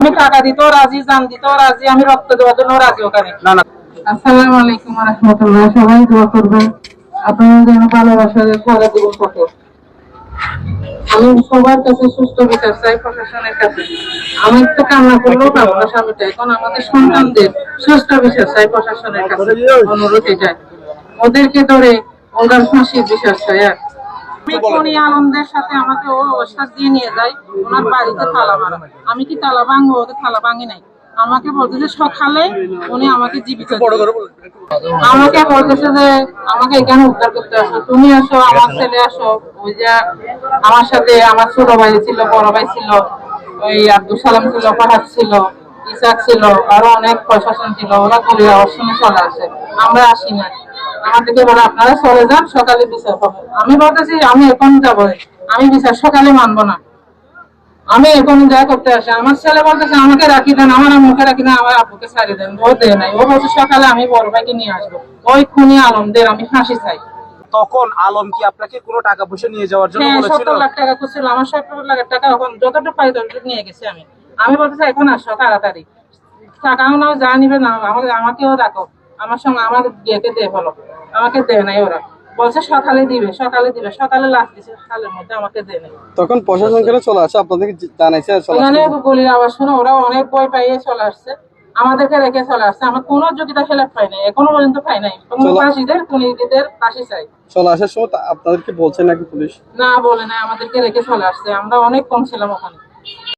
আমি টাকা দিতেও রাজি, জান দিতেও রাজি, আমি রক্ত দেওয়ার জন্য রাজি ওখানে। আসসালামু আলাইকুম ওয়া রাহমাতুল্লাহ। সবাই দোয়া করবেন আপনারা যেন ভালোবাসা সারা জীবন থাকে। আমি সবার কাছে সুস্থ বিচার চাই, প্রশাসনের কাছে। আমি একটু কান্না করলেও কান্না স্বামীটা, এখন আমাদের সন্তানদের সুস্থ বিচার চাই, প্রশাসনের কাছে অনুরোধ এটাই। ওদেরকে ধরে ওদের ফাঁসির বিচার চাই। আর আমি কোনি আনন্দের সাথে আমাকে ও অশ্বাস দিয়ে নিয়ে যায় ওনার বাড়িতে তালা মারা। আমি কি তালা ভাঙবো? ওদের তালা ভাঙি নাই। আমাকে বলতেছে সকালে উনি আমাকে জীবিত আমাকে বলতেছে যে আমাকে এখানে উদ্ধার করতে আসো, তুমি আসো, আমার ছেলে আসো। ওই যে আমার সাথে আমার ছোট ভাই ছিল, বড় ভাই ছিল, ওই আব্দুল সালাম ছিল, ফাহাদ ছিল, ইসাক ছিল, আরো অনেক প্রশাসন ছিল। ওরা গলির আওয়াজ শুনে চলে আসে, আমরা আসি না। আমাদেরকে বলে আপনারা চলে যান, সকালে বিচার পাবেন। আমি বলতেছি আমি এখন যাবো, আমি বিচার সকালে মানবো না। আমি এখন যা করতে আসি, আমার ছেলে বলতেছে আমাকে রাখি দেন, আমার আম্মুকে রাখি দেন, আমার আব্বুকে ছাড়ি দেন। ও দেয় নাই, ও বলছে সকালে আমি বড় ভাইকে নিয়ে আসবো। ওই খুনি আলমদের আমি ফাঁসি চাই। তখন আলম কি আপনাকে কোনো টাকা পয়সা নিয়ে যাওয়ার জন্য বলেছিল? 70 লাখ টাকা করছিল, আমার 70 লাখ টাকা এখন যতটা পাই ততটুকু নিয়ে গেছি আমি। আমি বলতেছি এখন আসো তাড়াতাড়ি, টাকাও নাও, যা নিবে না, আমাকেও রাখো, আমার সঙ্গে আমার বিয়েকে দিয়ে বলো। আমাকে দেয় নাই ওরা, বলছে সকালে দিবে, সকালে দিবে, সকালে লাস্ট দিছে, সকালের মধ্যে আমাকে দেয় নাই। তখন প্রশাসন কেন চলে আসে আপনাদেরকে জানাইছে? ওখানে গুলির আওয়াজ শুনে ওরা অনেক ভয় পাইয়ে চলে আসছে, আমাদেরকে রেখে চলে আসছে। আমার কোনো যোগ্যতা খেলাফ পাই নাই, এখনো পর্যন্ত পাই নাই। ফাঁসিদের খুনিদের ফাঁসি চাই। চলে আসার সময় আপনাদেরকে বলছে নাকি পুলিশ? না বলে নাই, আমাদেরকে রেখে চলে আসছে। আমরা অনেক কম ছিলাম ওখানে।